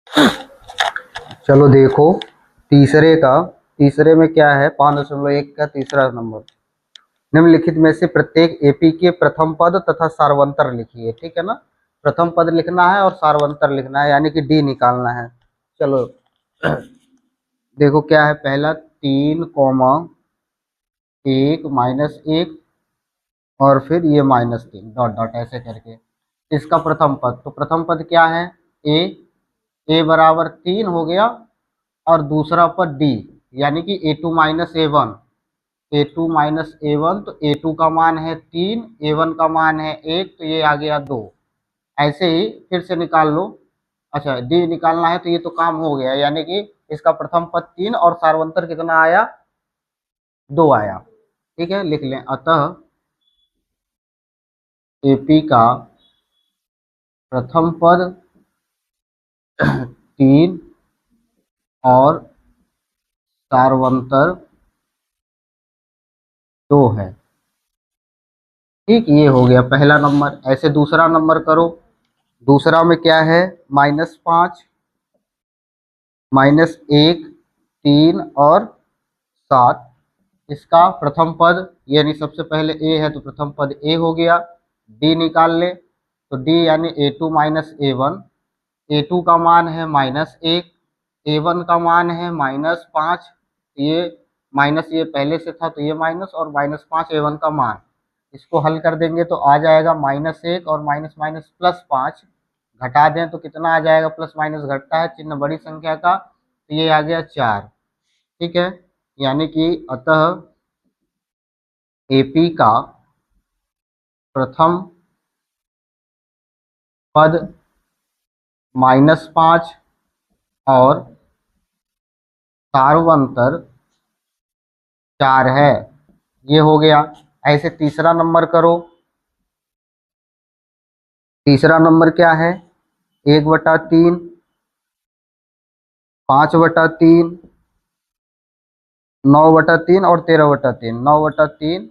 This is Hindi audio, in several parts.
चलो देखो, तीसरे में क्या है, 5.1 का तीसरा नंबर। निम्नलिखित में से प्रत्येक एपी के प्रथम पद तथा सार्वंतर लिखिए। ठीक है ना, प्रथम पद लिखना है और सार्वंतर लिखना है, यानी कि डी निकालना है। चलो देखो क्या है, पहला 3, 1 - 1 और फिर ये -3 डॉट डॉट ऐसे करके इसका प्रथम पद। तो प्रथम पद क्या है, ए। ए बराबर 3 हो गया, और दूसरा पद डी, यानी कि A2 - A1। A2 - A1, तो A2 का मान है 3, A1 का मान है 1, तो ये आ गया 2। ऐसे ही फिर से निकाल लो। अच्छा, डी निकालना है, तो ये तो काम हो गया, यानी कि इसका प्रथम पद 3 और सार्वंतर कितना आया, 2 आया। ठीक है, लिख लें। अतः एपी का प्रथम पद 3 और सार्वंतर 2 है। ठीक, ये हो गया पहला नंबर। ऐसे दूसरा नंबर करो। दूसरा में क्या है, -5, -1, 3 और 7। इसका प्रथम पद, यानी सबसे पहले ए है तो प्रथम पद ए हो गया। डी निकाल ले, तो डी यानी A2 - A1। A2 का मान है -1, A1 का मान है -5। ये माइनस ये पहले से था, तो ये माइनस, और -5 A1 का मान। इसको हल कर देंगे तो आ जाएगा -1 और माइनस माइनस +5। घटा दें तो कितना आ जाएगा, प्लस माइनस घटता है, चिन्ह बड़ी संख्या का, तो ये आ गया 4। ठीक है, यानी कि अतः एपी का प्रथम पद -5 और सार्वंतर 4 है। ये हो गया। ऐसे तीसरा नंबर करो। तीसरा नंबर क्या है, 1/3, 5/3, 9/3 और 13/3। 9/3,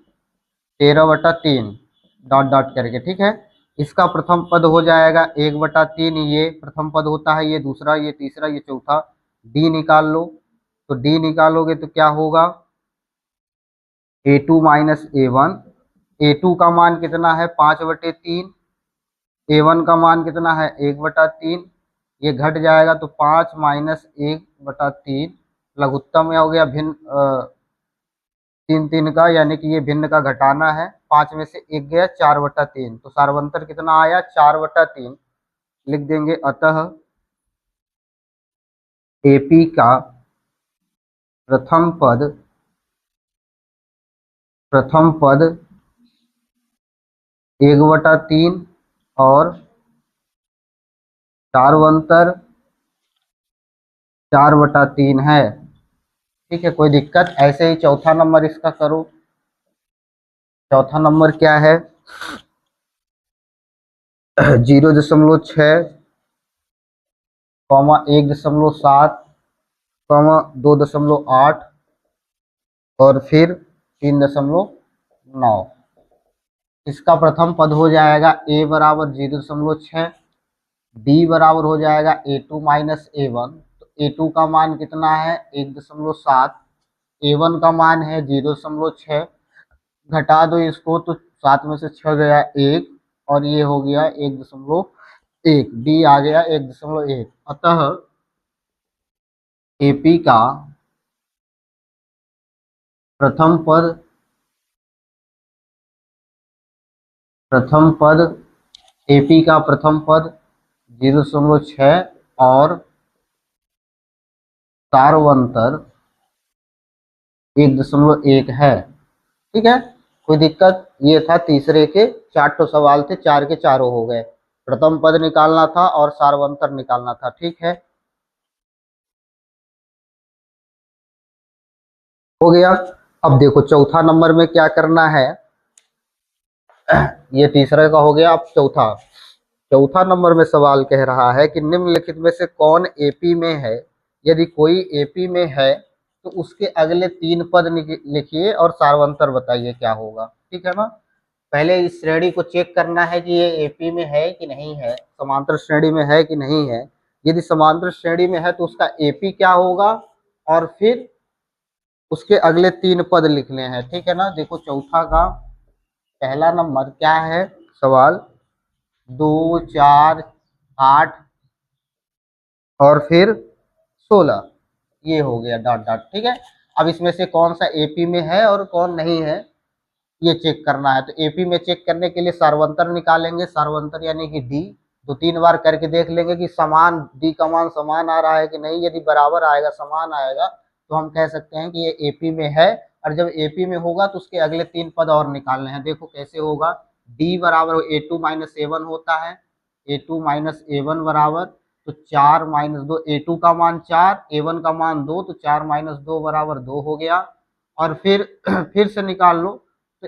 13/3 डॉट डॉट करके। ठीक है, इसका प्रथम पद हो जाएगा 1/3, ये प्रथम पद होता है, ये दूसरा, ये तीसरा, ये चौथा। डी निकाल लो, तो डी निकालोगे तो क्या होगा, A2 - A1। A2 का मान कितना है, 5/3। A1 का मान कितना है, 1/3। ये घट जाएगा तो 5 - 1/3 लघुत्तम में हो गया, भिन्न 3 का, यानी कि ये भिन्न का घटाना है। 5 में से 1 गया, 4/3। तो सार्वंतर कितना आया, 4/3 लिख देंगे। अतः एपी का प्रथम पद 1/3 और सार्वंतर 4/3 है। ठीक है, कोई दिक्कत। ऐसे ही चौथा नंबर इसका करो। चौथा नंबर क्या है, 0.6, 1.7, 2.8 और फिर 3.9। इसका प्रथम पद हो जाएगा a बराबर 0.6, b बराबर हो जाएगा A2 - A1। तो A2 का मान कितना है, 1.7। A1 का मान है 0.6। घटा दो इसको तो 7 में से 6 गया 1, और ये हो गया 1.1। डी आ गया 1.1। अतः एपी का प्रथम पद एपी का प्रथम पद 0.6 और सार्वंतर 1.1 है। ठीक है, कोई दिक्कत। ये था तीसरे के 4 सवाल थे, 4 के चारों हो गए। प्रथम पद निकालना था और सार्वंतर निकालना था। ठीक है, हो गया। अब देखो चौथा नंबर में क्या करना है, ये तीसरे का हो गया। अब चौथा नंबर में सवाल कह रहा है कि निम्नलिखित में से कौन एपी में है। यदि कोई एपी में है तो उसके अगले 3 पद लिखिए और सार्वंतर बताइए क्या होगा। ठीक है ना, पहले इस श्रेणी को चेक करना है कि ये एपी में है कि नहीं है, समांतर श्रेणी में है कि नहीं है। यदि समांतर श्रेणी में है तो उसका एपी क्या होगा, और फिर उसके अगले 3 पद लिखने हैं, ठीक है ना। देखो चौथा का पहला नंबर क्या है सवाल, 2, 4, 8 और फिर 16, ये हो गया डॉट डॉट, ठीक है। अब इसमें से कौन सा एपी में है और कौन नहीं है ये चेक करना है। तो एपी में चेक करने के लिए सार्वंतर निकालेंगे, सार्वंतर यानी कि डी, 2-3 बार करके देख लेंगे कि समान डी का मान समान आ रहा है कि नहीं। यदि बराबर आएगा, समान आएगा, तो हम कह सकते हैं कि ये एपी में है। और जब एपी में होगा तो उसके अगले 3 पद और निकालने हैं। देखो कैसे होगा, डी बराबर A2 माइनस A1 होता है, A2 माइनस A1 बराबर, तो 4 माइनस 2, A2 का मान 4, A1 का मान 2, तो 4 माइनस 2 बराबर 2 हो गया। और फिर फिर से निकाल लो, तो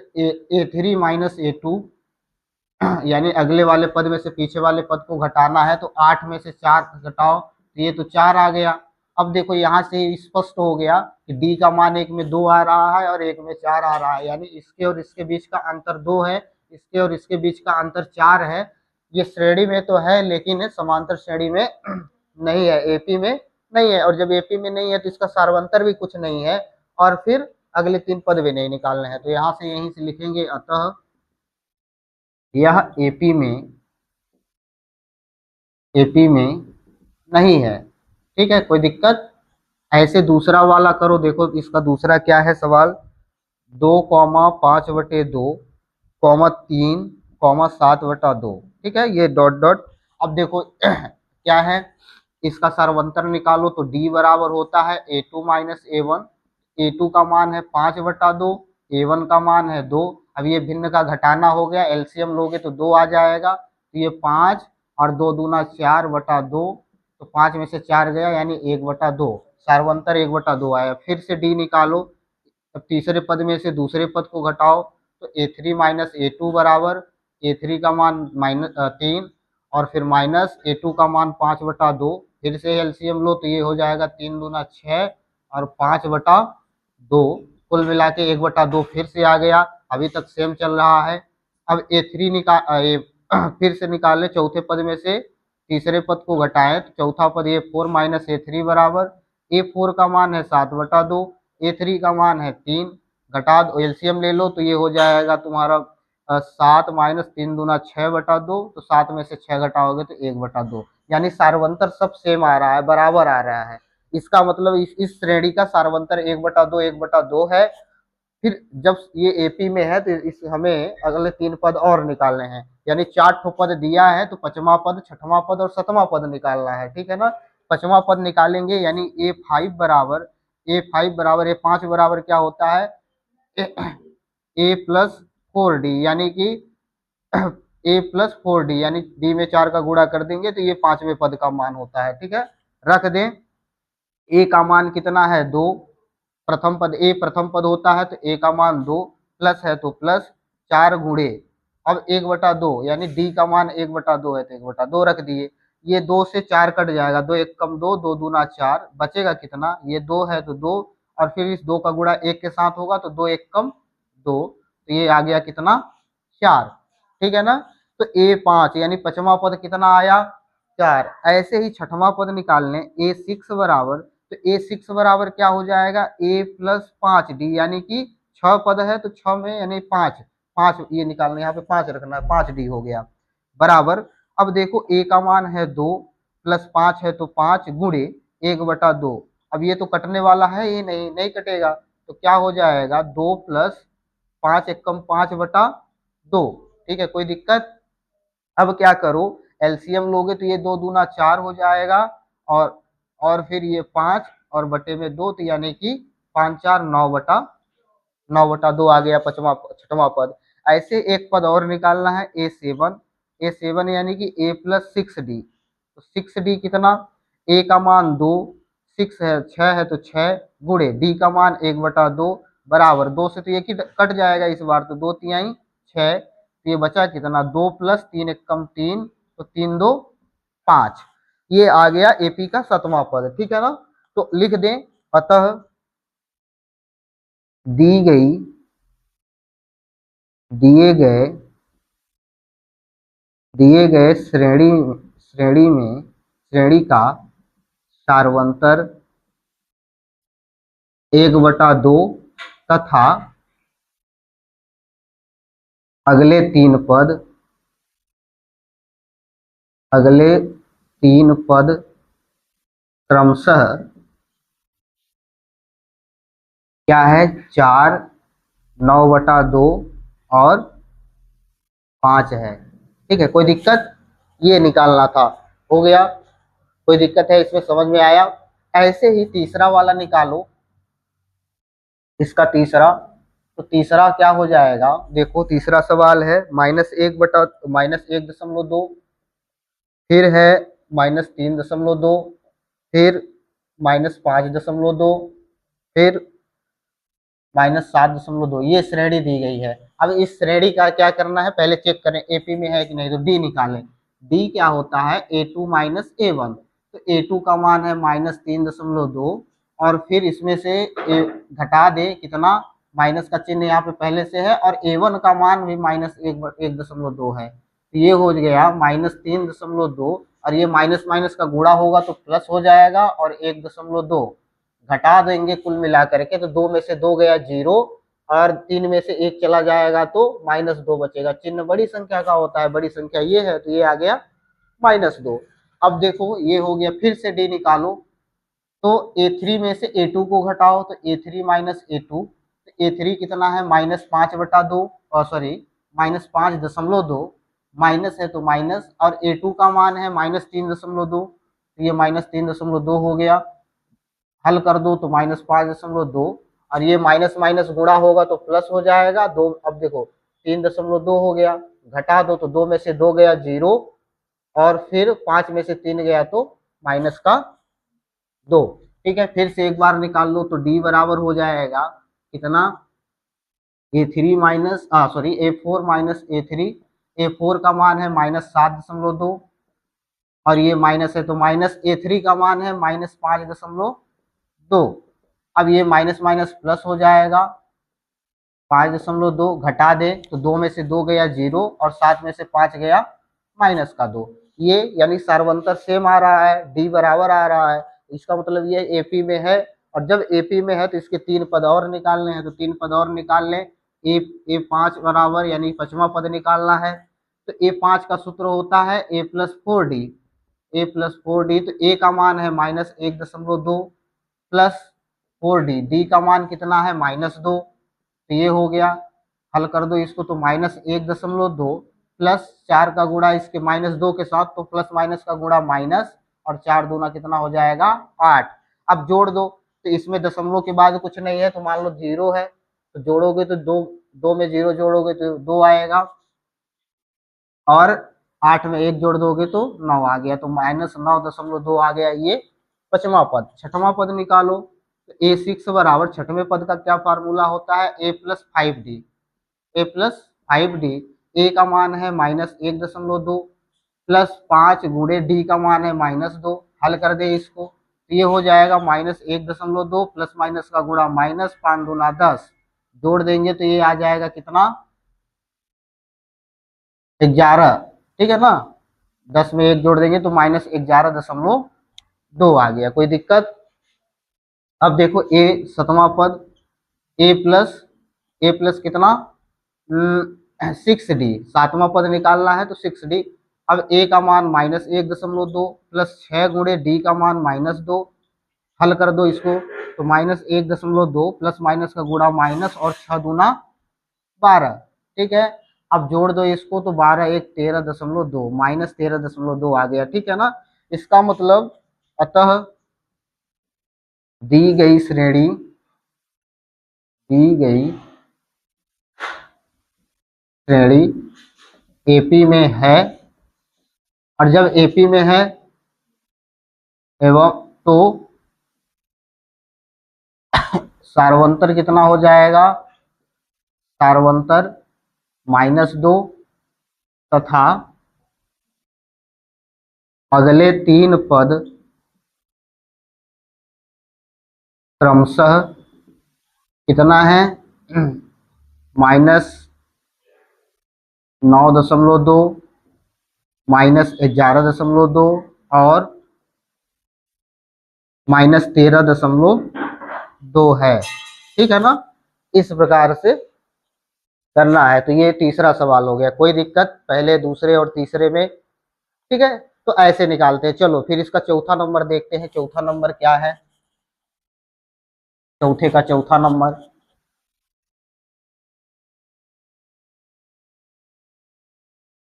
A3 माइनस A2 यानी अगले वाले पद में से पीछे वाले पद को घटाना है, तो 8 में से 4 घटाओ तो ये तो 4 आ गया। अब देखो यहाँ से स्पष्ट हो गया कि डी का मान एक में 2 आ रहा है और एक में 4 आ रहा है, यानी इसके और इसके बीच का अंतर 2 है, इसके और इसके बीच का अंतर 4 है। ये श्रेणी में तो है लेकिन समांतर श्रेणी में नहीं है, एपी में नहीं है। और जब एपी में नहीं है तो इसका सार्वंतर भी कुछ नहीं है, और फिर अगले 3 पद भी नहीं निकालने हैं। तो यहाँ से यहीं से लिखेंगे, अतः यह एपी में नहीं है, ठीक है, कोई दिक्कत। ऐसे दूसरा वाला करो, देखो इसका दूसरा क्या है सवाल, 2,5/2, 3,7/2, ठीक है, ये डॉट डॉट। अब देखो क्या है, इसका सार्वंतर निकालो तो डी बराबर होता है A2 माइनस A1, A2 का मान है 5/2, A1 का मान है 2। अब ये भिन्न का घटाना हो गया, एलसीएम लोगे तो 2 आ जाएगा, तो ये 5 और 2 दूना 4/2, तो 5 में से 4 गया यानी 1/2, सार्वंतर 1/2 आया। फिर से डी निकालो, अब तीसरे पद में से दूसरे पद को घटाओ, तो A3 माइनस A2 बराबर, A3 का मान -3 और फिर माइनस A2 का मान 5/2। फिर से एलसीएम लो तो ये हो जाएगा 3 दूना 6 और 5/2, कुल मिला के 1/2 फिर से आ गया। अभी तक सेम चल रहा है। अब A3 फिर से निकाले, चौथे पद में से तीसरे पद को घटाएं तो चौथा पद A4 माइनस A3 बराबर, A4 का मान है 7/2, A3 का मान है 3, घटा दो, एलसीएम ले लो तो ये हो जाएगा तुम्हारा 7 माइनस 3 दूना 6/2, तो 7 में से 6 घटाओगे तो 1/2, यानी सार्वंतर सब सेम आ रहा है, बराबर आ रहा है। इसका मतलब इस श्रेणी का सार्वंतर 1/2 1/2 है। फिर जब ये एपी में है तो इस हमें अगले 3 पद और निकालने हैं, यानी 4 ठो पद दिया है तो 5वां पद, 6वां पद और 7वां पद निकालना है, ठीक है ना। 5वां पद निकालेंगे यानी A5 बराबर क्या होता है, A+4D, यानी कि A+4D, यानी डी में 4 का गुणा कर देंगे तो ये 5वें पद का मान होता है, ठीक है। रख दें, ए का मान कितना है 2, प्रथम पद ए प्रथम पद होता है तो ए का मान 2, प्लस है तो प्लस 4 गुणे, अब 1/2 यानी डी का मान 1/2 है तो 1/2 रख दिए। ये 2 से 4 कट जाएगा, 2 1 कम 2, 2 दूना 4, बचेगा कितना, ये 2 है तो 2, और फिर इस 2 का गुणा 1 के साथ होगा तो 2 1 कम 2, तो ये आ गया कितना 4, ठीक है ना। तो A5 यानी 5वां पद कितना आया 4। ऐसे ही 6वां पद निकालने, A6 बराबर, तो A6 बराबर क्या हो जाएगा A+5D, यानी कि 6 पद है तो 6 में यानी 5, 5 ये निकालना, यहाँ पे 5 रखना है, 5D हो गया बराबर। अब देखो A का मान है 2 प्लस 5 है तो 5 गुणे 1/2, अब ये तो कटने वाला है, ये नहीं कटेगा, तो क्या हो जाएगा 2 प्लस 5 एकम 5/2, ठीक है, कोई दिक्कत। अब क्या करो, एलसीएम लोगे तो ये 2 दूना 4 हो जाएगा, और फिर ये 5 और बटे में 2, तो यानी कि 5 4 9/2 आ गया 6वां पद। ऐसे एक पद और निकालना है A7 यानी कि A+6D, तो 6D कितना, ए का मान 2, 6 है 6 है तो 6 गुणे डी का मान 1/2 बराबर, 2 से तो एक ही कट जाएगा इस बार, तो 2 तिहाई 6, तो ये बचा कितना 2 प्लस 3 एकम 3, तो 3 2 5, ये आ गया एपी का 7वां पद, ठीक है ना। तो लिख दें, अतः दी गई दिए गए श्रेणी में श्रेणी का सारवंतर 1/2 तथा अगले तीन पद क्रमशः क्या है, 4, 9/2 और 5 है। ठीक है, कोई दिक्कत? ये निकालना था, हो गया। कोई दिक्कत है इसमें, समझ में आया? ऐसे ही तीसरा वाला निकालो, इसका तीसरा। तो तीसरा क्या हो जाएगा, देखो तीसरा सवाल है -1/-1.2, फिर है -3.2, फिर -5.2, फिर -7.2, ये श्रेणी दी गई है। अब इस श्रेणी का क्या करना है, पहले चेक करें एपी में है कि नहीं। तो डी निकालें। डी क्या होता है, A2 माइनस A1। तो A2 का मान है -3.2, और फिर इसमें से घटा दे कितना, माइनस का चिन्ह यहाँ पे पहले से है, और A1 का मान भी -1.2 है। तो ये हो गया -3.2, और ये माइनस माइनस का गुणा होगा तो प्लस हो जाएगा, और 1.2 घटा देंगे कुल मिला करके, तो 2 में से 2 गया 0, और 3 में से 1 चला जाएगा तो -2 बचेगा। चिन्ह बड़ी संख्या का होता है, बड़ी संख्या ये है तो ये आ गया -2। अब देखो ये हो गया, फिर से डी निकालो। तो A3 में से A2 को घटाओ, तो A3 माइनस A2, तो A3 कितना है -5/2, और सॉरी -5.2, माइनस है तो माइनस, और A2 का मान है -3.2, तो ये -3.2 हो गया। हल कर दो तो -5.2, और ये माइनस माइनस गुणा होगा तो प्लस हो जाएगा 2। अब देखो 3.2 हो गया, घटा दो तो 2 में से 2 गया 0, और फिर 5 में से 3 गया तो -2। ठीक है, फिर से एक बार निकाल लो, तो डी बराबर हो जाएगा कितना, A3 minus sorry A4 minus A3। A4 का मान है -7.2, और ये माइनस है तो माइनस, A3 का मान है -5.2। अब ये माइनस माइनस प्लस हो जाएगा, 5.2 घटा दे तो 2 में से 2 गया 0, और 7 में से 5 गया -2। ये यानी सार्वंतर सेम आ रहा है, डी बराबर आ रहा है। इसका मतलब ये एपी में है, और जब एपी में है तो इसके 3 पद और निकालने हैं, तो 3 पद और निकाल लें। A5 बराबर यानी 5वां पद निकालना है। तो A5 का सूत्र होता है A+4D। A+4D, तो A का मान है -1.2 प्लस 4D, डी का मान कितना है -2। तो ये हो गया, हल कर दो इसको तो -1.2 प्लस 4 का गुणा इसके -2 के साथ, तो प्लस माइनस का गुणा माइनस, और 4 दूना कितना हो जाएगा 8। अब जोड़ दो, तो इसमें दशमलव के बाद कुछ नहीं है, तो मान लो 0 है, तो जोड़ोगे तो 2 में 0 जोड़ोगे तो 2 आएगा, और 8 में 1 जोड़ दोगे तो 9 आ गया, तो -9.2 आ गया ये 5वां पद। 6वां पद निकालो। तो A6 बराबर 6वें पद का क्या फार्मूला होता है, A+5D। A+5D, ए का मान है -1.2 प्लस 5 गुणे डी का मान है -2। हल कर दे इसको, तो ये हो जाएगा -1.2 प्लस माइनस का गुणा माइनस, 5 दूना 10, जोड़ देंगे तो ये आ जाएगा कितना 11। ठीक है ना, 10 में 1 जोड़ देंगे तो -11.2 आ गया। कोई दिक्कत? अब देखो ए 7वां पद, ए प्लस कितना 6D, 7वां पद निकालना है तो 6D। अब ए का मान -1.2 प्लस 6 गुणे डी का मान -2। हल कर दो इसको, तो -1.2 प्लस माइनस का गुणा माइनस, और 6 दूना 12। ठीक है, अब जोड़ दो इसको तो 12 1 13.2, -13.2 आ गया। ठीक है ना, इसका मतलब अतः दी गई श्रेणी एपी में है, और जब एपी में है एवं तो सार्वंतर कितना हो जाएगा, सार्वंतर -2 तथा अगले 3 पद क्रमशः कितना है -9.2 -11.2 और -13.2 है। ठीक है ना, इस प्रकार से करना है। तो ये तीसरा सवाल हो गया, कोई दिक्कत पहले, दूसरे और तीसरे में? ठीक है, तो ऐसे निकालते हैं। चलो फिर इसका चौथा नंबर देखते हैं, चौथा नंबर क्या है। चौथे का चौथा नंबर,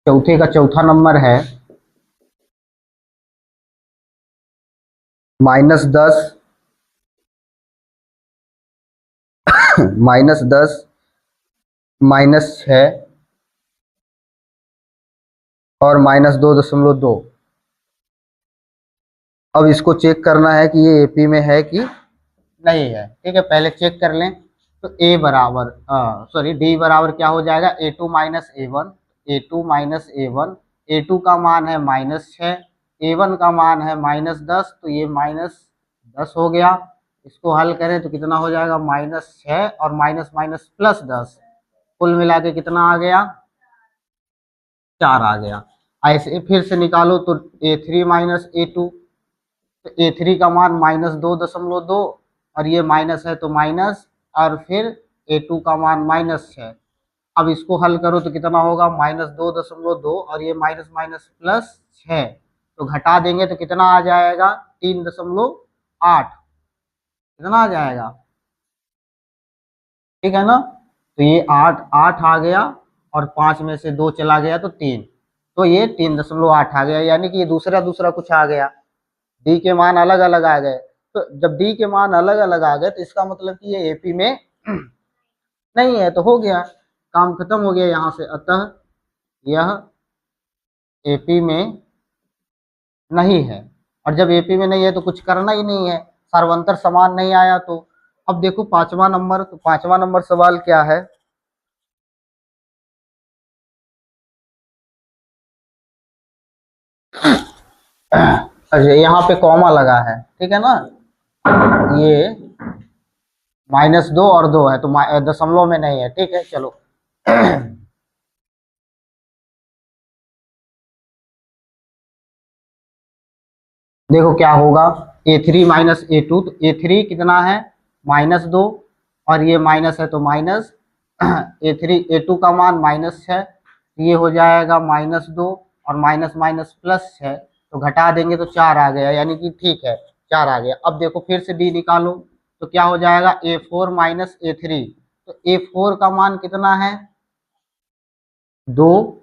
चौथे का चौथा नंबर है -10, -10, -6 और -2.2। अब इसको चेक करना है कि ये एपी में है कि नहीं है। ठीक है, पहले चेक कर लें। तो ए बराबर सॉरी डी बराबर क्या हो जाएगा, A2 minus A1, A2 minus A1, A2 का मान है -6, A1 का मान है -10, तो ये -10 हो गया। इसको हल करें तो कितना हो जाएगा, -6 और माइनस माइनस +10, कुल मिला के कितना आ गया, 4 आ गया। ऐसे फिर से निकालो तो A3 माइनस A2, तो A3 का मान -2.2 और ये माइनस है तो माइनस, और फिर A2 का मान -6। अब इसको हल करो तो कितना होगा, -2.2 और ये माइनस माइनस +6, तो घटा देंगे तो कितना आ जाएगा, 3.8, कितना आ जाएगा, ठीक है ना। तो ये 8 8 आ गया और 5 में से 2 चला गया तो 3, तो ये 3.8 आ गया, यानी कि ये दूसरा दूसरा कुछ आ गया, डी के मान अलग अलग आ गए। तो जब डी के मान अलग अलग आ गए तो इसका मतलब कि ये एपी में नहीं है, तो हो गया, काम खत्म हो गया यहाँ से। अतः यह एपी में नहीं है, और जब एपी में नहीं है तो कुछ करना ही नहीं है, सार्वंतर समान नहीं आया तो। अब देखो पांचवा नंबर, तो पांचवा नंबर सवाल क्या है, अच्छा यहाँ पे कॉमा लगा है, ठीक है ना, ये -2 और 2 है तो दशमलव में नहीं है, ठीक है। चलो देखो क्या होगा, A3 माइनस A2, तो A3 कितना है, -2, और ये माइनस है तो माइनस, A2 का मान -6, ये हो जाएगा -2 और माइनस माइनस +6, तो घटा देंगे तो 4 आ गया, यानी कि ठीक है 4 आ गया। अब देखो फिर से डी निकालो तो क्या हो जाएगा, A4 माइनस A3, तो A4 का मान कितना है, 2,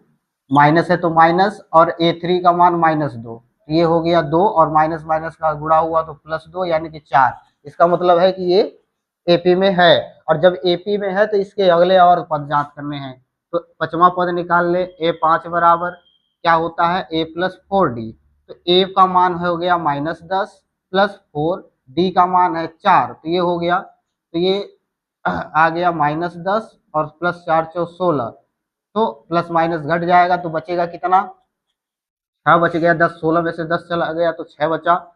माइनस है तो माइनस, और A3 का मान -2, ये हो गया 2 और माइनस माइनस का गुणा हुआ तो +2, यानी कि 4। इसका मतलब है कि ये एपी में है, और जब एपी में है तो इसके अगले और पद जांच करने हैं। तो पांचवा पद निकाल ले, A5 बराबर क्या होता है, A+4D, तो ए का मान हो गया -10 +4, डी का मान है 4, तो ये हो गया, तो ये आ गया -10 और +4 = 16, तो प्लस माइनस घट जाएगा तो बचेगा कितना, 6 बच गया, 10 16 में से 10 चला गया तो 6 बचा।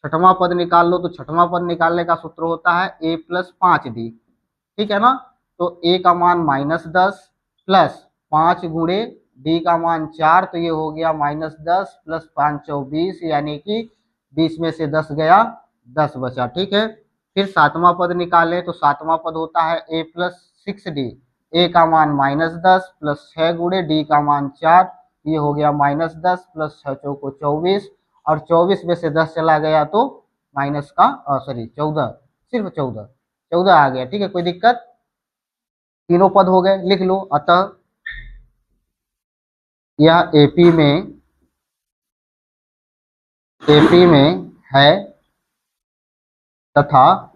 छठवां पद निकाल लो, तो छठवां पद निकालने का सूत्र होता है A+5D, ठीक है ना। तो ए का मान -10 +5 गुणे डी का मान 4, तो ये हो गया -10 +5 = 20, यानी कि 20 में से 10 गया, 10 बचा, ठीक है। फिर सातवां पद निकाले तो सातवां पद होता है A+6D, ए का मान -10 +6 गुणे डी का मान 4, ये हो गया -10 +6 = 24, और 24 में से 10 चला गया तो माइनस का सॉरी 14, सिर्फ 14 14 आ गया, ठीक है, कोई दिक्कत, तीनों पद हो गए, लिख लो। अतः यह एपी में है तथा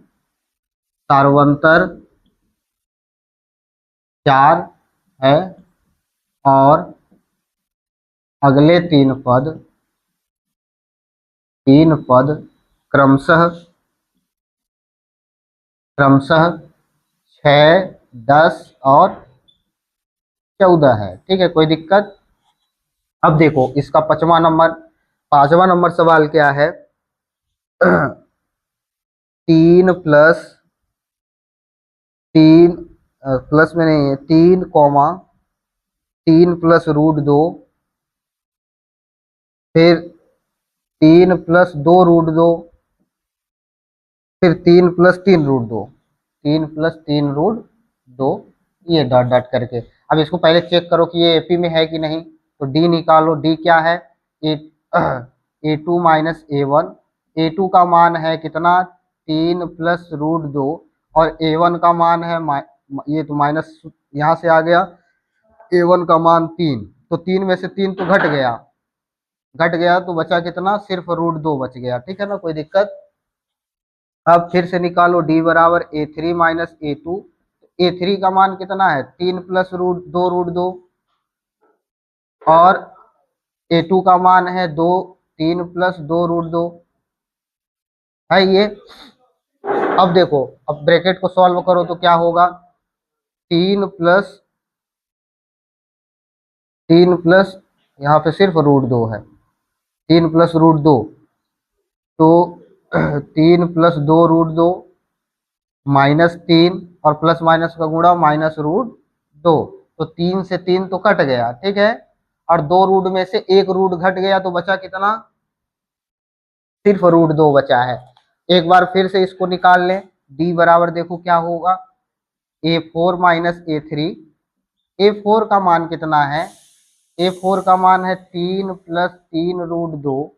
सार्वंतर 4 है, और अगले तीन पद क्रमशः 6 10 और 14 है, ठीक है, कोई दिक्कत। अब देखो इसका पांचवा नंबर सवाल क्या है, 3 प्लस 3 प्लस में नहीं है, 3 + √2, फिर 3 + 2 √2, फिर 3 + 3√2, 3 + 3√2, ये डॉट डॉट करके। अब इसको पहले चेक करो कि ये एपी में है कि नहीं। तो डी निकालो, डी क्या है, A2 - A1। A2 का मान है कितना, 3 + √2, और A1 का मान है ये तो माइनस यहाँ से आ गया, A1 का मान 3, तो 3 में से 3 तो घट गया तो बचा कितना, सिर्फ √2 बच गया। ठीक है ना, कोई दिक्कत। अब फिर से निकालो, D बराबर A3 - A2। A3 का मान कितना है, 3 + 2√2, और A2 का मान है 2, 3 + 2√2 है ये। अब देखो, अब ब्रैकेट को सॉल्व करो तो क्या होगा, 3 + यहाँ पे सिर्फ √2 है, 3 + √2, तो 3 + 2√2 -3, और प्लस माइनस का गुणा -√2, तो 3 से 3 तो कट गया, ठीक है, और 2 रूट में से 1 रूट घट गया तो बचा कितना, सिर्फ √2 बचा है। एक बार फिर से इसको निकाल लें, डी बराबर देखो क्या होगा, A4 - A3। A4 का मान कितना है, A4 का मान है 3 + 3√2,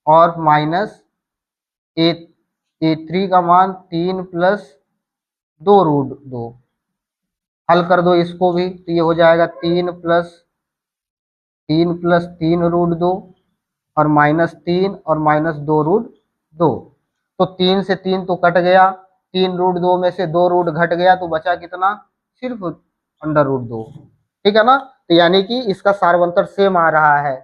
और माइनस A3 का मान 3 + 2√2। हल कर दो इसको भी, तो ये हो जाएगा 3 + 3√2, और -3, और -2√2। तो 3 से 3 तो कट गया, 3√2 में से 2 रूट घट गया तो बचा कितना, सिर्फ √2। ठीक है ना, तो यानी कि इसका सार्वंतर सेम आ रहा है।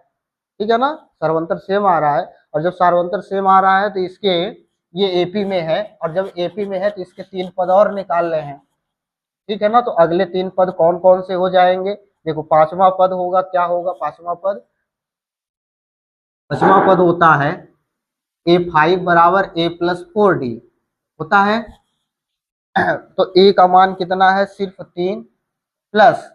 ठीक है ना, सार्वंतर सेम आ रहा है, और जब सार्वंतर सेम आ रहा है तो इसके ये एपी में है, और जब एपी में है तो इसके 3 पद और निकाल रहे हैं। ठीक है ना, तो अगले 3 पद कौन कौन से हो जाएंगे, देखो पांचवा पद होगा, क्या होगा पांचवा पद, पांचवा पद होता है A5 बराबर A + 4D होता है। तो A का मान कितना है, सिर्फ 3 +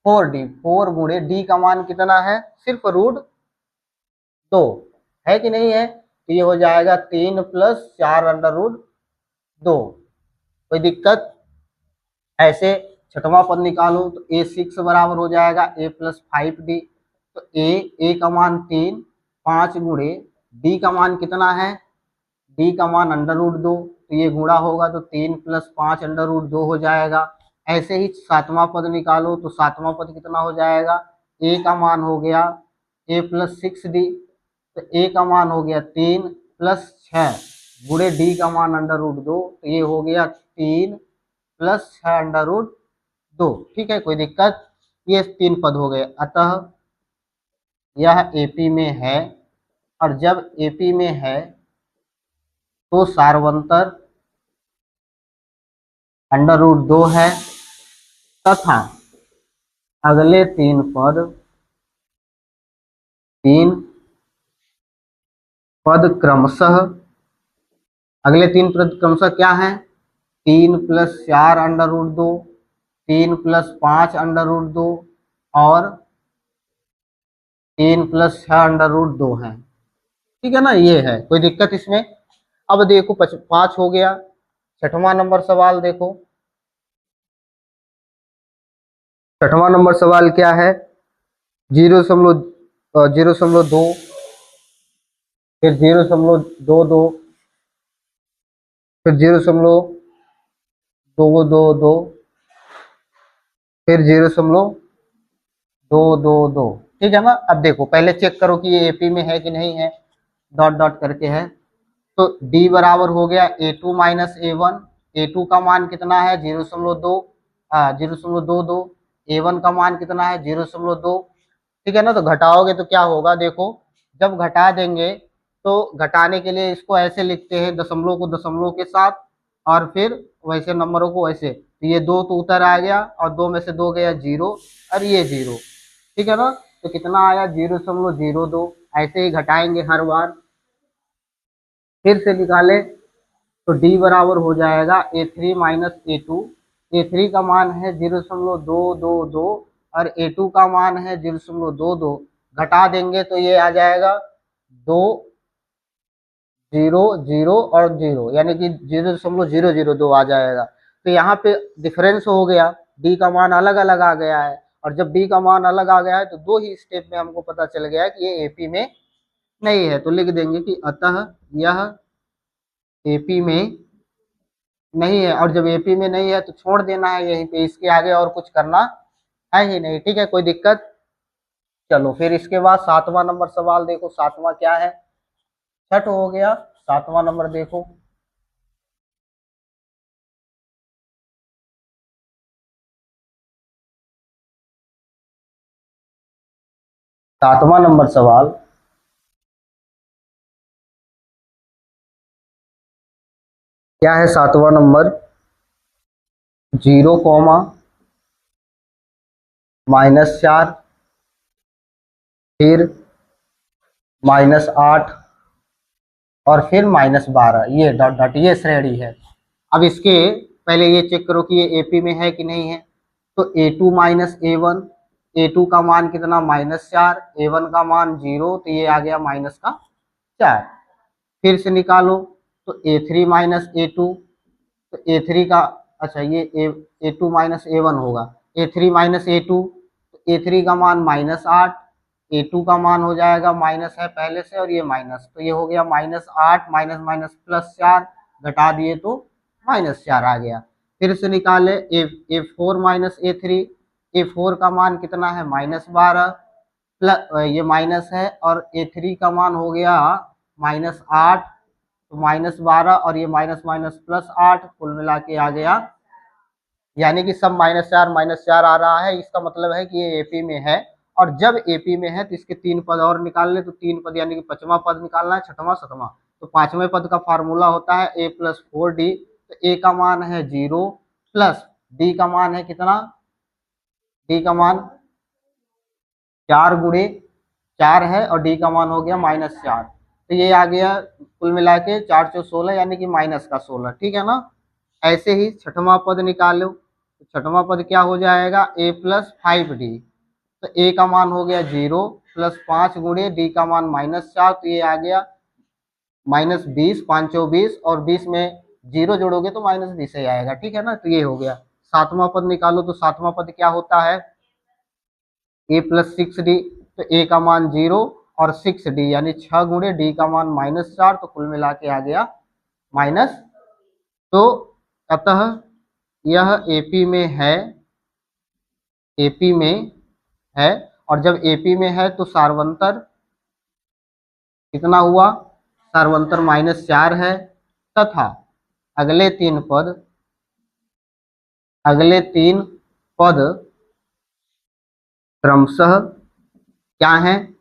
4D, 4 गुणे D का मान कितना है, सिर्फ √2 है कि नहीं है, तो ये हो जाएगा 3 + 4√2। कोई दिक्कत। ऐसे छठवां पद निकालो, तो A6 बराबर हो जाएगा A + 5D। तो ए का मान 3, 5 गुणे डी का मान कितना है, डी का मान √2, तो ये गुणा होगा तो 3 + 5 √2 हो जाएगा। ऐसे ही सातवां पद निकालो, तो सातवां पद कितना हो जाएगा, ए का मान हो गया A + 6D। तो ए का मान हो गया 3 + 6 गुणे डी का मान √2, तो ये हो गया 3 + 6√2। ठीक है, कोई दिक्कत। ये 3 पद हो गए, अतः यह एपी में है, और जब एपी में है तो सार्वंतर √2 है, तथा अगले 3 पद क्रमशः, अगले 3 पद क्रमशः क्या है, 3 + 4√2, 3 + 5√2, और 3 + 6√2 है। ठीक है ना, ये है, कोई दिक्कत इसमें। अब देखो 5 हो गया। छठवां नंबर सवाल देखो, छठवां नंबर सवाल क्या है, 0.02, फिर 0.22, फिर 0.222, फिर 0.222। ठीक है ना। अब देखो पहले चेक करो कि ये एपी में है कि नहीं है, डॉट डॉट करके है। तो डी बराबर हो गया A2 - A1। A2 का मान कितना है, 0.22, A1 का मान कितना है, 0.2। ठीक है ना, तो घटाओगे तो क्या होगा, देखो जब घटा देंगे तो घटाने के लिए इसको ऐसे लिखते हैं, दशमलव को दशमलव के साथ, और फिर वैसे नंबरों को वैसे, तो ये 2 तो उतर आ गया, और 2 में से 2 गया 0, और ये 0। ठीक है ना, तो कितना आया, 0.02। ऐसे ही घटाएंगे हर बार। फिर से निकाले, तो डी बराबर हो जाएगा A3 - A2। A3 का मान है 0.222, और A2 का मान है 0.22। घटा देंगे तो ये आ जाएगा 2 जीरो जीरो और जीरो, यानी कि 0.002 आ जाएगा। तो यहाँ पे डिफरेंस हो गया, डी का मान अलग अलग आ गया है, और जब डी का मान अलग आ गया है तो दो ही स्टेप में हमको पता चल गया है कि ये एपी में नहीं है। तो लिख देंगे कि अतः यह एपी में नहीं है, और जब एपी में नहीं है तो छोड़ देना है यहीं पे, इसके आगे और कुछ करना है ही नहीं। ठीक है, कोई दिक्कत? चलो फिर इसके बाद 7वां नंबर सवाल देखो, 7वां क्या है, छठ हो गया, 7वां नंबर देखो। 7वां नंबर सवाल, क्या है 7वां नंबर, 0, -4, फिर -8, और फिर -12, ये डॉट डॉट ये श्रेणी है। अब इसके पहले ये चेक करो कि ये एपी में है कि नहीं है। तो ए2 माइनस ए1, ए2 का मान कितना -4, ए1 का मान 0, तो ये आ गया -4। फिर से निकालो, तो ए3 माइनस ए2, तो ए3 का, अच्छा ये ए2 माइनस ए1 होगा, ए3 माइनस ए2, तो ए3 का मान -8, ए2 का मान हो जाएगा माइनस है पहले से, और ये माइनस, तो ये हो गया -8 माइनस माइनस +4, घटा दिए तो -4 आ गया। फिर से निकाले, ए4 माइनस ए3, ए4 का मान कितना है -12, प्लस ये माइनस है, और ए3 का मान हो गया -8, तो -12 और ये माइनस माइनस +8, कुल मिला के आ गया, यानी कि सब -4 आ रहा है। इसका मतलब है कि ये एपी में है, और जब एपी में है तो इसके 3 पद और निकाल ले, तो 3 पद यानी कि 5वां पद निकालना है, 6वां 7वां। तो 5वें पद का फार्मूला होता है a+4d, तो ए का मान है 0, प्लस डी का मान है कितना, डी का मान 4 × 4 है, और डी का मान हो गया -4, तो ये आ गया कुल मिला के 4 × 16, यानी कि -16। ठीक है ना। ऐसे ही 6वां पद निकालो, तो 6वां पद क्या हो जाएगा, a+5d, तो ए का मान हो गया 0, प्लस 5 × डी का मान -4, तो ये आ गया -20, 5 × 20, और 20 में 0 जोड़ोगे तो -20 ही आएगा। ठीक है ना, तो ये हो गया। 7वां पद निकालो, तो 7वां पद क्या होता है, a+6d, तो ए का मान 0 और 6d, यानी 6 × डी का मान -4, तो कुल मिला के आ गया माइनस। तो अतः यह एपी में है, एपी में है, और जब एपी में है तो सार्वंतर कितना हुआ, सार्वंतर -4 है, तथा अगले तीन पद, अगले तीन पद क्रमशः क्या है,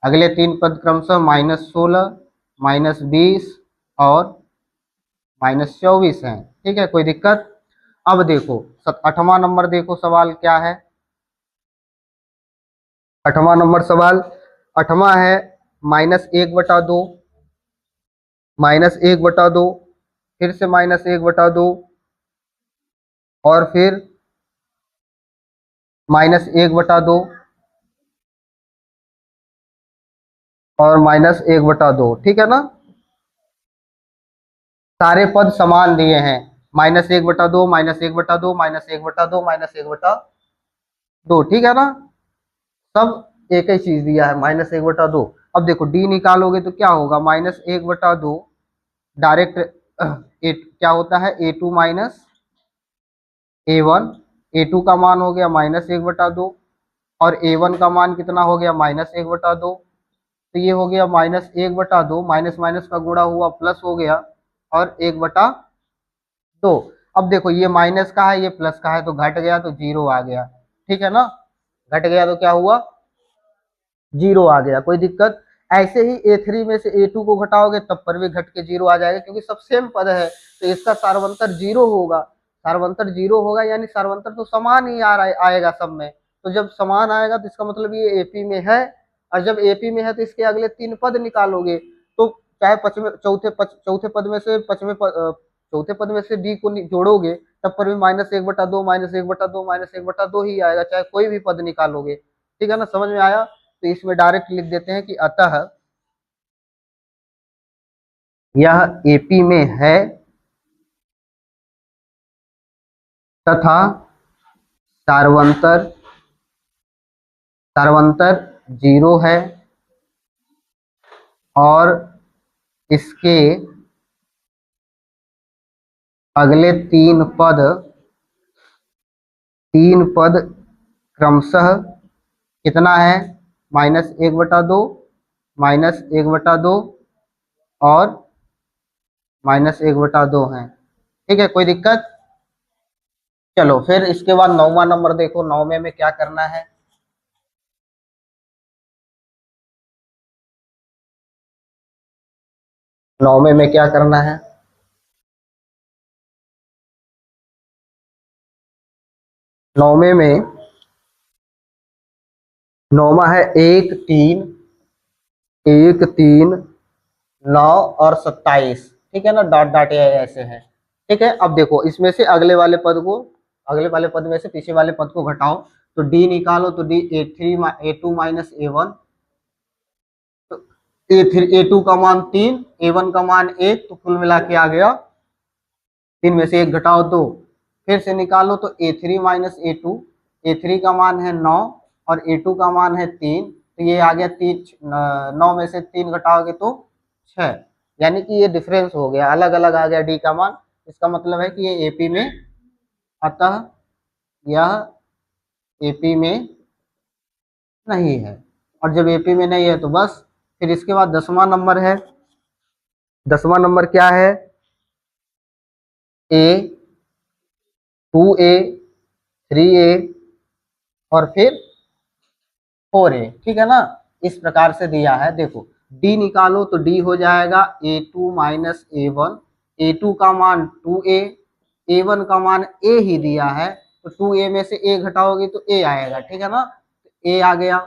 अगले तीन पद क्रमशः -16, -20 और -24 हैं। ठीक है, कोई दिक्कत? अब देखो 8वां नंबर देखो, सवाल क्या है, 8वां नंबर सवाल, 8वां है -1/2, -1/2, फिर से -1/2, और फिर -1/2, और -1/2। ठीक है ना, सारे पद समान दिए हैं, -1/2, -1/2, -1/2, -1/2। ठीक है ना, सब एक ही चीज दिया है, -1/2। अब देखो डी निकालोगे तो क्या होगा, -1/2 डायरेक्ट क्या होता है, a2 माइनस a1, a2 का मान हो गया -1/2, और a1 का मान कितना हो गया, -1/2, तो ये हो गया -1/2, माइनस माइनस का गुणा हुआ प्लस हो गया, और 1/2। अब देखो ये माइनस का है, ये प्लस का है, तो घट गया तो 0 आ गया। ठीक है ना, घट गया तो क्या हुआ, 0 आ गया। कोई दिक्कत? ऐसे ही a3 में से a2 को घटाओगे तब पर भी घट के 0 आ जाएगा, क्योंकि सब सेम पद है, तो इसका सार्वंतर 0 होगा। सार्वंतर 0 होगा, यानी सार्वंतर तो समान ही आ रहा आएगा सब में। तो जब समान आएगा तो इसका मतलब ये एपी में है, और जब एपी में है तो इसके अगले तीन पद निकालोगे, तो चाहे चौथे पद में से चौथे पद में से डी को जोड़ोगे तब पर भी -1/2, -1/2, -1/2 ही आएगा, चाहे कोई भी पद निकालोगे। ठीक है ना, समझ में आया? तो इसमें डायरेक्ट लिख देते हैं कि अतः यह एपी में है तथा सार्वंतर सार्वंतर 0 है और इसके अगले तीन पद क्रमशः कितना है, -1/2, -1/2 और -1/2 है। ठीक है, कोई दिक्कत? चलो फिर इसके बाद 9वां नंबर देखो, 9वें में क्या करना है। नौवे में क्या करना है, नौवे में नौवा है 1 3 1 3 9 और 27। ठीक है ना, डॉट डॉट ये ऐसे है। ठीक है, अब देखो इसमें से अगले वाले पद में से पीछे वाले पद को घटाओ, तो डी निकालो, तो डी A2 माइनस A1, तो A2 का मान 3, A1 का मान 1, तो कुल मिला के आ गया 3 में से 1 घटाओ 2, फिर से निकालो तो A3 माइनस A2, A3 का मान है 9 और A2 का मान है 3, तो ये आ गया 3, 9 में से 3 घटाओगे तो 6, यानी कि ये डिफरेंस हो गया, अलग अलग आ गया डी का मान। इसका मतलब है कि ये एपी में, अतः यह एपी में नहीं है। और जब एपी में नहीं है तो बस, फिर इसके बाद 10वां नंबर है। 10वां नंबर क्या है, ए 2A 3A और फिर 4A। ठीक है ना, इस प्रकार से दिया है। देखो डी निकालो तो डी हो जाएगा A2 माइनस A1, A2 का मान 2A, A1 का मान A ही दिया है, तो 2A में से A घटाओगे तो A आएगा। ठीक है ना, A आ गया।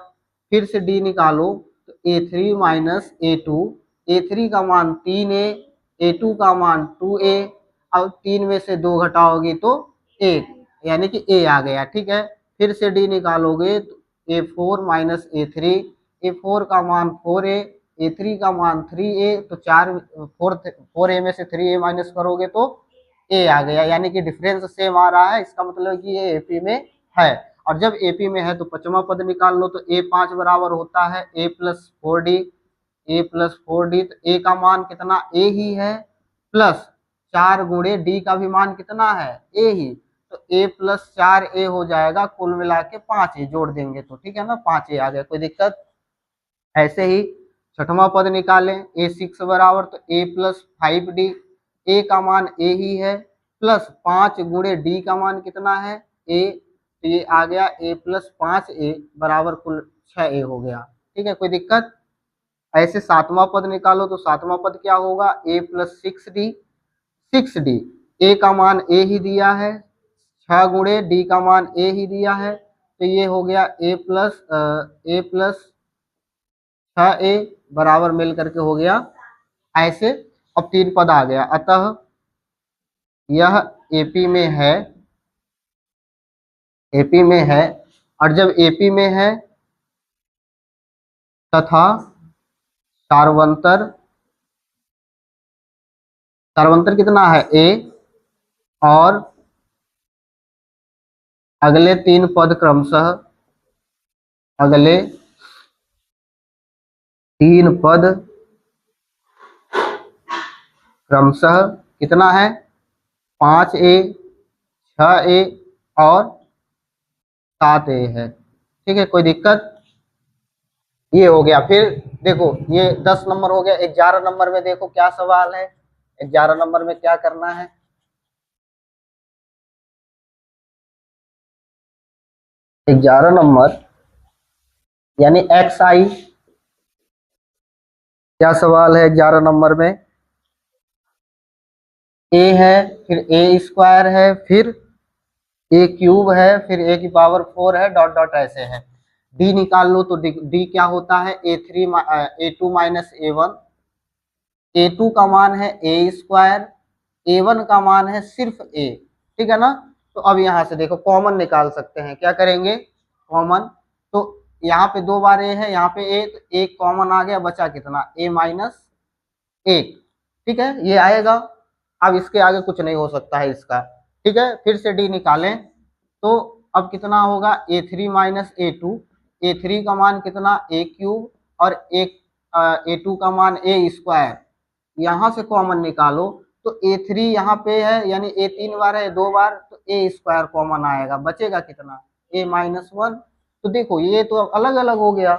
फिर से डी निकालो तो A3 माइनस A2, A3 का मान 3A, A2 का मान 2A, अब 3 में से 2 घटाओगे तो 1, यानी कि A आ गया। ठीक है, फिर से डी निकालोगे तो A4 माइनस A3, A4 का मान 4A, A3 का मान 3A, तो 4A में से 3A माइनस करोगे तो A आ गया, यानी कि डिफरेंस सेम आ रहा है। इसका मतलब कि ये एपी में है। और जब एपी में है तो 5वां पद निकाल लो, तो A5 बराबर होता है A+4D, तो A का मान कितना, A ही है, प्लस 4 गुणे डी का भी मान कितना है, A ही, तो A+4A हो जाएगा, कुल मिला के 5A जोड़ देंगे तो ठीक है ना, 5A आ गया, कोई दिक्कत? ऐसे ही 6वां पद निकालें, A6 बराबर तो A+5D, A का मान A ही है, प्लस 5 गुणे डी का मान कितना है, A, तो ये आ गया A+5A बराबर कुल 6A हो गया। ठीक है, कोई दिक्कत? ऐसे 7वां पद निकालो, तो 7वां पद क्या होगा, A+6D, 6D, A का मान A ही दिया है, 6 गुणे डी का मान A ही दिया है, तो ये हो गया A+ 6A बराबर मिल करके हो गया ऐसे। अब 3 पद आ गया, अतः यह एपी में है, एपी में है। और जब एपी में है तथा सार्वंतर, सार्वंतर कितना है, A, और अगले 3 पद क्रमशः, अगले 3 पद क्रमशः कितना है, 5A, 6A और 7A है। ठीक है, कोई दिक्कत? ये हो गया। फिर देखो ये 10 नंबर हो गया। 11 नंबर में देखो क्या सवाल है, 11 नंबर में क्या करना है। 11 नंबर यानी XI, क्या सवाल है 11 नंबर में, A है, फिर A² है, फिर A³ है, फिर A⁴ है, डॉट डॉट ऐसे है। डी निकाल लो, तो डी क्या होता है, A2 माइनस A1, A2 का मान है A², A1 का मान है सिर्फ A। ठीक है ना, तो अब यहाँ से देखो कॉमन निकाल सकते हैं, क्या करेंगे, कॉमन, तो यहाँ पे 2 बार A है, यहाँ पे A, तो एक कॉमन आ गया, बचा कितना, A-1। ठीक है, ये आएगा। अब इसके आगे कुछ नहीं हो सकता है इसका। ठीक है, फिर से डी निकालें तो अब कितना होगा, a3 माइनस a2, a3 का मान कितना a क्यूब और एक a2 का मान a स्क्वायर, यहाँ से कॉमन निकालो तो a3 यहाँ पे है यानी a 3 बार है 2 बार, तो a स्क्वायर कॉमन आएगा, बचेगा कितना a माइनस 1। तो देखो ये तो अलग अलग हो गया,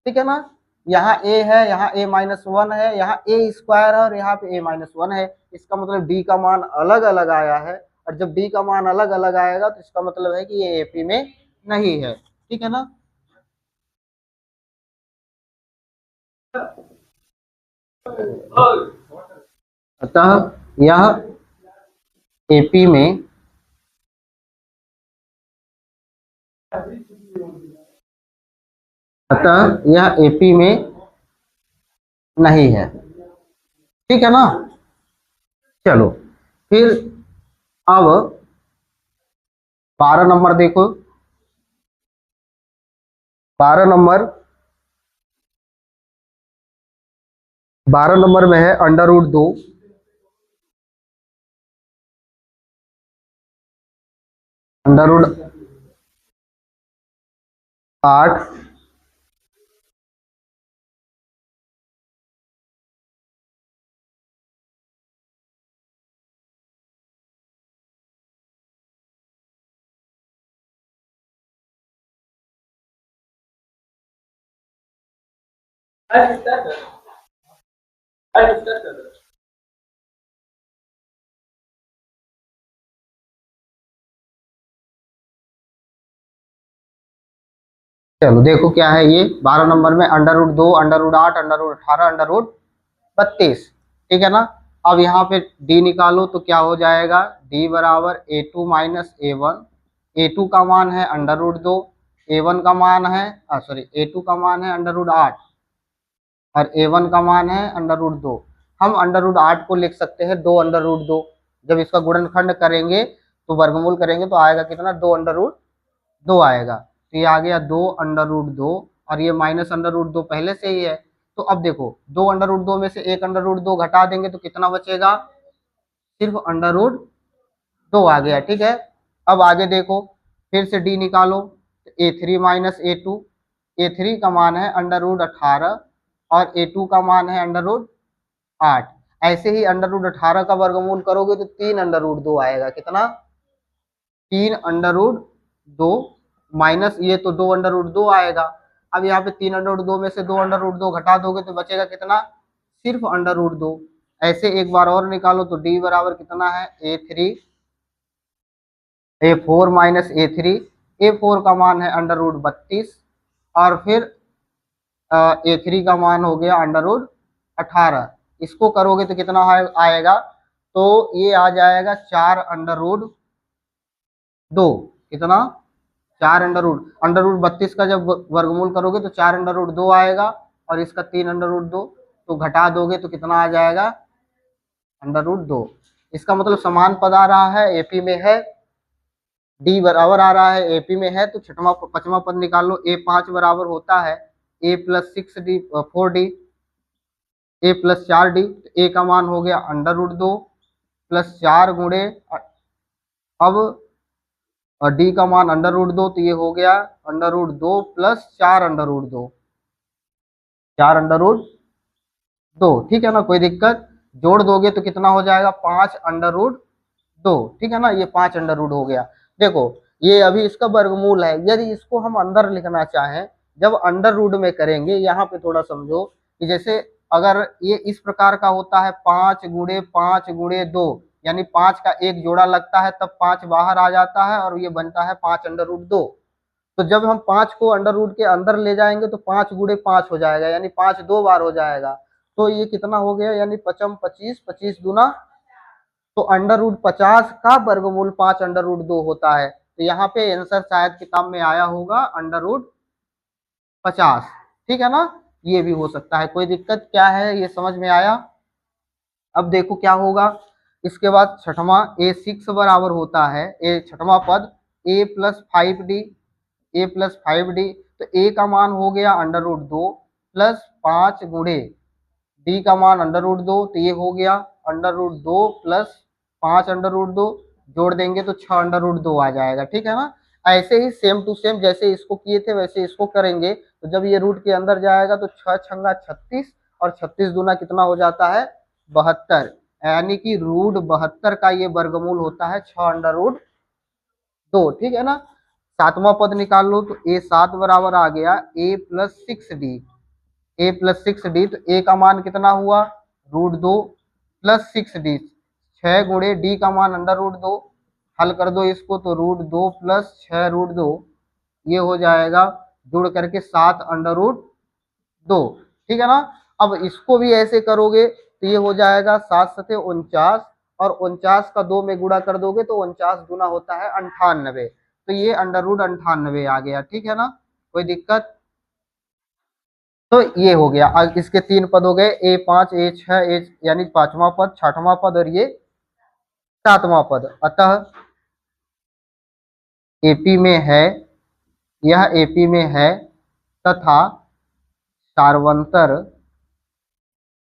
ठीक है ना, यहाँ a है, यहाँ a माइनस 1 है, यहाँ a स्क्वायर है और यहाँ पे a माइनस 1 है। इसका मतलब d का मान अलग अलग आया है, और जब d का मान अलग अलग आएगा तो इसका मतलब है कि ये एपी में नहीं है। ठीक है ना, अतः यह एपी में नहीं है। ठीक है ना, चलो फिर अब 12 नंबर देखो, 12 नंबर में है अंडर रूट 2, अंडर रूट 8, चलो देखो क्या है ये 12 नंबर में under root 2, under root 8, under root 18, under root 32। ठीक है ना, अब यहाँ पे d निकालो तो क्या हो जाएगा, d बराबर a2 माइनस a1, a2 का मान है अंडर रूट 2, a1 का मान है सॉरी a2 का मान है अंडर रूट 8 और a1 का मान है अंडर रूट 2। हम अंडर रूट 8 को लिख सकते हैं 2 अंडर रूट 2, जब इसका गुणनखंड करेंगे तो वर्गमूल करेंगे तो आएगा कितना, 2 अंडर रूट 2 आएगा। तो ये आ गया 2 अंडर रूट 2 और ये माइनस अंडर रूट 2 पहले से ही है। तो अब देखो 2 अंडर रूट 2 में से 1 अंडर रूट 2 घटा देंगे तो कितना बचेगा, सिर्फ अंडर रूट 2 आ गया। ठीक है, अब आगे देखो फिर से डी निकालो, a3 माइनस a2, a3 का मान है अंडर रूट 18 और a2 का मान है अंडर रूट 8। ऐसे ही अंडर रूट 18 का वर्गमूल करोगे तो 3 अंडर रूट 2 आएगा, कितना, 3 अंडर रूट 2 माइनस ये तो 2 अंडर रूट 2 आएगा। अब यहाँ पे 3 अंडर रूट 2 में से 2 अंडर रूट 2 घटा दोगे तो बचेगा कितना, सिर्फ अंडर रूट 2। ऐसे एक बार और निकालो तो d बराबर कितना है, a4 माइनस a3, a4 का मान है अंडर रूट 32 और फिर a3 का मान हो गया अंडर रूट 18। इसको करोगे तो कितना आएगा, तो ये आ जाएगा 4 अंडर रूट 2, कितना, 4 अंडर रूट 32 का जब वर्गमूल करोगे तो 4 अंडर रूट 2 आएगा और इसका 3 अंडर रूट 2, तो घटा दोगे तो कितना आ जाएगा, अंडर रूट 2। इसका मतलब समान पद आ रहा है, एपी में है, डी बराबर आ रहा है, एपी में है, तो छठवां पांचवा पद निकाल लो, a5 बराबर होता है a plus 6d 4d, a plus 4d, तो a का मान हो गया अंडर रूट 2 प्लस 4 गुणे, अब और डी का मान अंडर रूट 2, तो ये हो गया under root 2 plus 4 under root 2, 4 under root 2। ठीक है ना, कोई दिक्कत, जोड़ दोगे तो कितना हो जाएगा, 5 अंडर रूट 2। ठीक है ना, ये 5 अंडर रूट हो गया। देखो ये अभी इसका वर्गमूल है, यदि इसको हम अंदर लिखना चाहें, जब अंडर रूट में करेंगे, यहाँ पे थोड़ा समझो कि जैसे अगर ये इस प्रकार का होता है 5 गुणे 2 यानी 5 का एक जोड़ा लगता है तब 5 बाहर आ जाता है और ये बनता है 5 अंडर रूट 2। तो जब हम 5 को अंडर रूट के अंदर ले जाएंगे तो 5 गुणे 5 हो जाएगा, यानी 5 2 बार हो जाएगा, तो ये कितना हो गया, यानी 5 25, 25 दूना, तो अंडर रूट 50 का वर्गमूल 5 अंडर रूट 2 होता है। तो यहाँ पे आंसर शायद किताब में आया होगा अंडर रूट 50। ठीक है ना, ये भी हो सकता है, कोई दिक्कत क्या है, ये समझ में आया। अब देखो क्या होगा, इसके बाद छठवां a6 बराबर होता है, ए छठवां पद a plus 5d, a plus 5d, तो a का मान हो गया अंडर रूट 2 प्लस 5 गुणे डी का मान √2, तो ये हो गया √2 प्लस 5 √2, जोड़ देंगे तो 6 √2 आ जाएगा, ठीक है ना। ऐसे ही सेम टू सेम जैसे इसको किए थे वैसे इसको करेंगे, तो जब ये रूट के अंदर जाएगा तो 6 × 36 और 36 दूना कितना हो जाता है 72, यानी कि √72 का ये वर्गमूल होता है 6 √2, ठीक है ना। सातवां पद निकाल लो, तो a7 बराबर आ गया a+6d, a+6d, तो a का मान कितना हुआ √2 प्लस 6d, 6 × d का मान √2, हल कर दो इसको तो √2 प्लस 6 √2, ये हो जाएगा जुड़ करके 7 √2, ठीक है ना। अब इसको भी ऐसे करोगे तो ये हो जाएगा 7×7 = 49, और 49 का 2 में गुणा कर दोगे तो 49 गुना होता है 98, तो ये √98 आ गया, ठीक है ना, कोई दिक्कत। तो ये हो गया। अब इसके 3 पद हो गए, a5 a6 यानी 5वां पद, 6वां पद और ये 7वां पद। अतः एपी में है, यह एपी में है तथा सार्वंतर,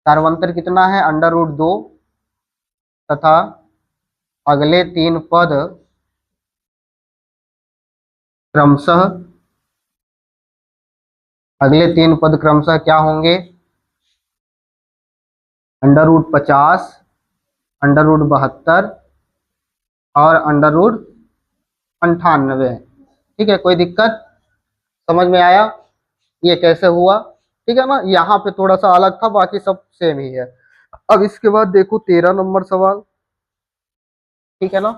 सार्वंतर कितना है √2, तथा अगले 3 पद क्रमशः, अगले 3 पद क्रमशः क्या होंगे √50, √72 और √98, ठीक है, कोई दिक्कत, समझ में आया ये कैसे हुआ, ठीक है ना। यहाँ पे थोड़ा सा अलग था, बाकी सब सेम ही है। अब इसके बाद देखो 13 नंबर सवाल, ठीक है ना।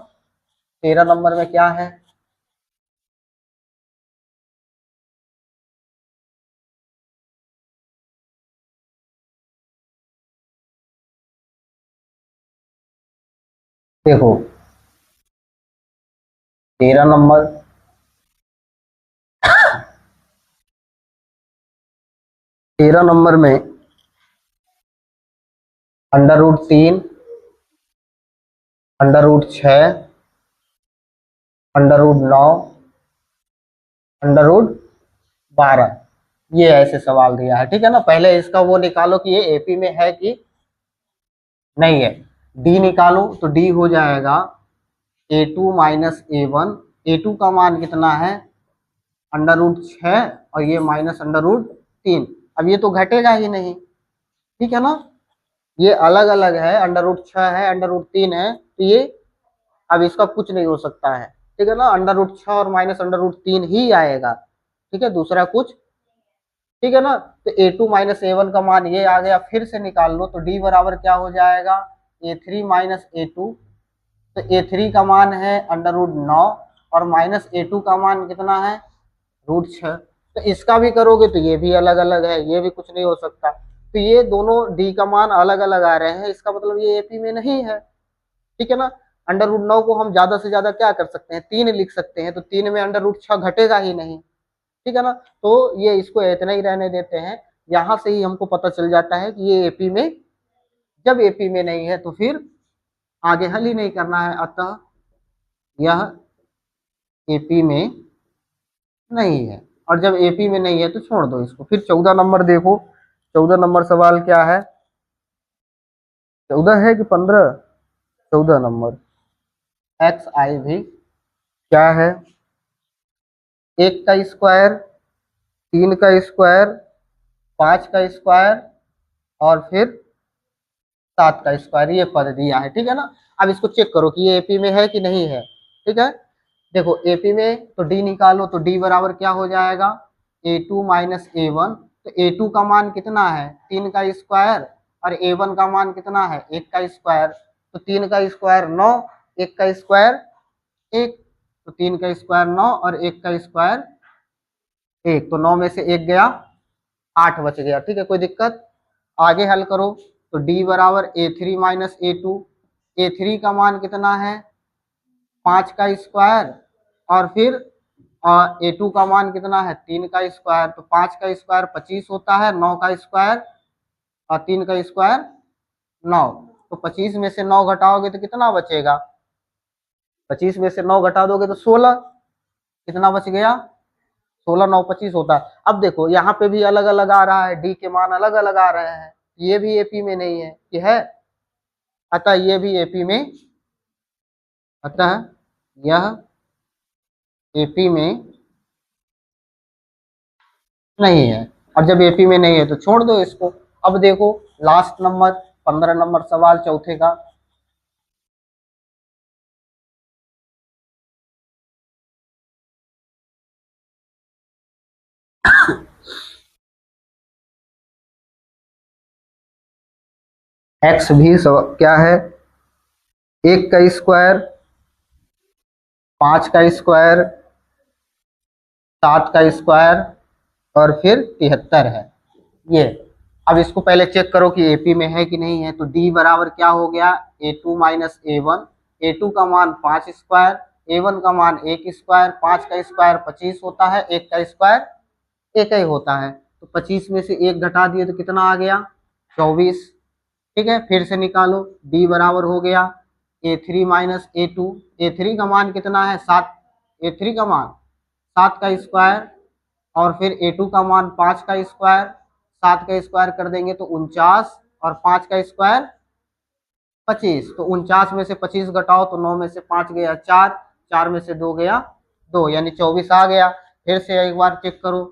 13 नंबर में क्या है, देखो 13 नंबर, 13 नंबर में √3, √6, √9, √12, ये ऐसे सवाल दिया है, ठीक है ना। पहले इसका वो निकालो कि ये एपी में है कि नहीं है। डी निकालो तो डी हो जाएगा a2 - a1, a2 का मान कितना है √6 और ये माइनस √3, अब ये तो घटेगा ही नहीं, ठीक है ना, ये अलग अलग है, √6 है √3 है, तो ये अब इसका कुछ नहीं हो सकता है, ठीक है ना, √6 और माइनस √3 ही आएगा, ठीक है, दूसरा कुछ, ठीक है ना। तो a2 - a1 का मान ये आ गया, फिर से निकाल लो तो d बराबर क्या हो जाएगा a3 - a2, तो a3 का मान है √9 और माइनस a2 का मान कितना है √6, तो इसका भी करोगे तो ये भी अलग अलग है, ये भी कुछ नहीं हो सकता, तो ये दोनों d का मान अलग अलग आ रहे हैं, इसका मतलब ये एपी में नहीं है, ठीक है ना। √9 को हम ज्यादा से ज्यादा क्या कर सकते हैं 3 लिख सकते हैं, तो 3 में √6 घटेगा ही नहीं, ठीक है ना, तो ये इसको इतना ही रहने देते हैं। यहाँ से ही हमको पता चल जाता है कि ये एपी में, जब एपी में नहीं है तो फिर आगे हल ही नहीं करना है, अतः यह एपी में नहीं है, और जब एपी में नहीं है तो छोड़ दो इसको। फिर 14 नंबर देखो, 14 नंबर सवाल क्या है, 14 है कि 15, 14 नंबर, एक्स आई भी क्या है 1 का स्क्वायर, 3 का स्क्वायर, 5 का स्क्वायर और फिर 7 का स्क्वायर, ये पद दिया है, ठीक है ना। अब इसको चेक करो कि ये एपी में है कि नहीं है, ठीक है। देखो एपी में तो डी निकालो, तो डी बराबर क्या हो जाएगा a2 - a1, तो a2 का मान कितना है 3 का स्क्वायर और a1 का मान कितना है 1 का स्क्वायर, तो 3 का स्क्वायर 9, 1 का स्क्वायर 1, तो 3 का स्क्वायर 9 और 1 का स्क्वायर 1, तो 9 में से 1 गया 8 बच गया, ठीक है, कोई दिक्कत। आगे हल करो तो d बराबर a3 - a2, a3 का मान कितना है 5 का स्क्वायर और फिर a2 का मान कितना है 3 का स्क्वायर, तो 5 का स्क्वायर 25 होता है, 9 का स्क्वायर और 3 का स्क्वायर 9, तो 25 में से 9 घटाओगे तो कितना बचेगा, 25 में से 9 घटा दोगे तो 16, कितना बच गया 16, 9 25 होता है। अब देखो यहाँ पे भी अलग अलग आ रहा है, डी के मान अलग अलग आ रहे हैं, ये भी एपी में नहीं है, कि है? अतः ये भी एपी में, अतः यह एपी में नहीं है। और जब एपी में नहीं है तो छोड़ दो इसको। अब देखो लास्ट नंबर 15 नंबर सवाल चौथे का। एक्स भी क्या है? 1 का स्क्वायर, 5 का स्क्वायर, 7 का स्क्वायर और फिर 73 है ये। अब इसको पहले चेक करो कि एपी में है कि नहीं है। तो डी बराबर क्या हो गया? a2 minus a1। a2 का मान 5 स्क्वायर, a1 का मान 1 स्क्वायर, 5 का स्क्वायर 25 होता है, 1 का स्क्वायर 1 ही होता है। तो 25 में से 1 घटा दिए तो कितना आ गया? 24। ठीक है, फिर से निकालो। डी बराबर हो गया a3 माइनस a2। a3 का मान कितना है? 7। a3 का मान 7 का स्क्वायर और फिर a2 का मान 5 का स्क्वायर। 7 का स्क्वायर कर देंगे तो 49 और 5 का स्क्वायर 25। तो 49 में से 25 घटाओ तो 9 में से 5 गया 4, 4 में से 2 गया 2, यानी 24 आ गया। फिर से एक बार चेक करो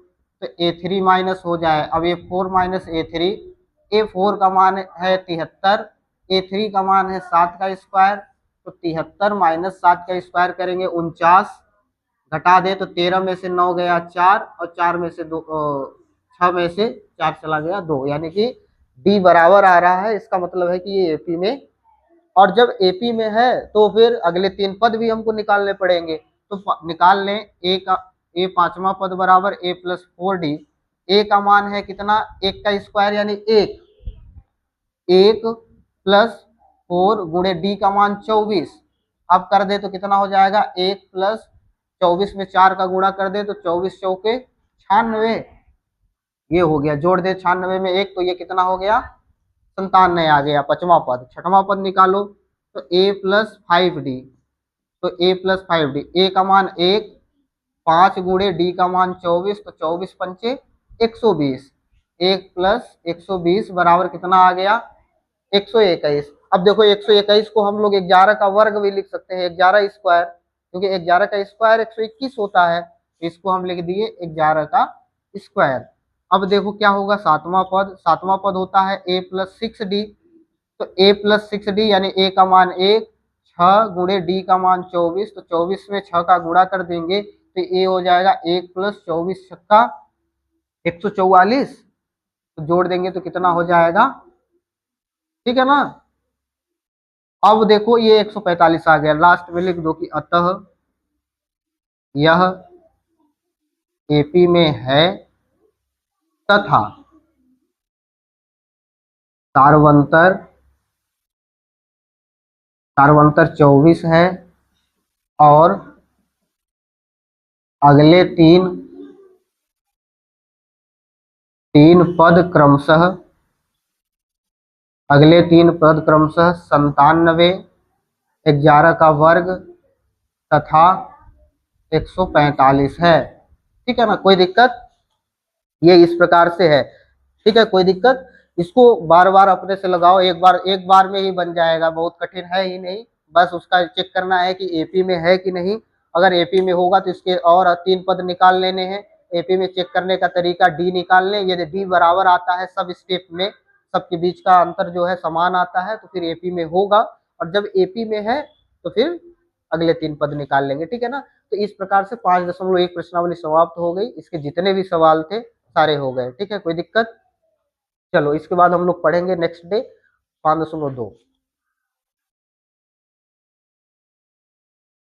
तो a3 माइनस हो जाए, अब a4 माइनस a3। a4 का मान है 73, a3 का मान है 7 का स्क्वायर। तो 73 माइनस 7 का स्क्वायर करेंगे 49, घटा दे तो 13 में से 9 गया 4 और 4 में से 2, 6 में से 4 चला गया 2, यानी कि डी बराबर आ रहा है। इसका मतलब है कि ये एपी में, और जब एपी में है तो फिर अगले 3 पद भी हमको निकालने पड़ेंगे। तो निकाल लें। ए का, ए 5वां पद बराबर a प्लस 4d। ए का मान है कितना? 1 का स्क्वायर यानी 1, 1 प्लस 4 गुणे डी का मान 24। अब कर दे तो कितना हो जाएगा? 1 प्लस 24 में 4 का गुणा कर दे तो 24 चौके 96, ये हो गया। जोड़ दे 96 में 1 तो ये कितना हो गया? 97 आ गया 5वां पद। 6वां पद निकालो तो a प्लस 5d। तो a प्लस 5d, a का मान 1, 5 गुणे डी का मान 24, तो 24 पंचे 120। 1 प्लस 120 बराबर कितना आ गया? 121। अब देखो 121 को हम लोग 11 का वर्ग भी लिख सकते हैं, 11 स्क्वायर, क्योंकि 11 का स्क्वायर 121 होता है। तो इसको हम लिख दिए 11 का स्क्वायर। अब देखो क्या होगा? 7वां पद, 7वां पद होता है a प्लस 6d। तो a प्लस 6d यानी a का मान 1, 6 गुणे डी का मान 24, तो 24 में 6 का गुणा कर देंगे तो ये हो जाएगा 1 प्लस 24 छक्का 144। तो जोड़ देंगे तो कितना हो जाएगा? ठीक है ना? अब देखो ये 145 आ गया। लास्ट में लिख दो कि अतः यह एपी में है तथा सार्वंतर 24 है और अगले तीन पद क्रमशः 97, 11 का वर्ग तथा 145 है। ठीक है ना? कोई दिक्कत? ये इस प्रकार से है। ठीक है, कोई दिक्कत? इसको बार बार अपने से लगाओ, एक बार में ही बन जाएगा, बहुत कठिन है ही नहीं। बस उसका चेक करना है कि एपी में है कि नहीं। अगर एपी में होगा तो इसके और 3 पद निकाल लेने हैं। एपी में चेक करने का तरीका डी निकाल लें। यदि डी बराबर आता है सब स्टेप में, सबके बीच का अंतर जो है समान आता है, तो फिर एपी में होगा। और जब एपी में है तो फिर अगले 3 पद निकाल लेंगे। ठीक है ना? तो इस प्रकार से 5.1 प्रश्नावली समाप्त हो गई। इसके जितने भी सवाल थे सारे हो गए। ठीक है, कोई दिक्कत? चलो इसके बाद हम लोग पढ़ेंगे नेक्स्ट डे 5.2।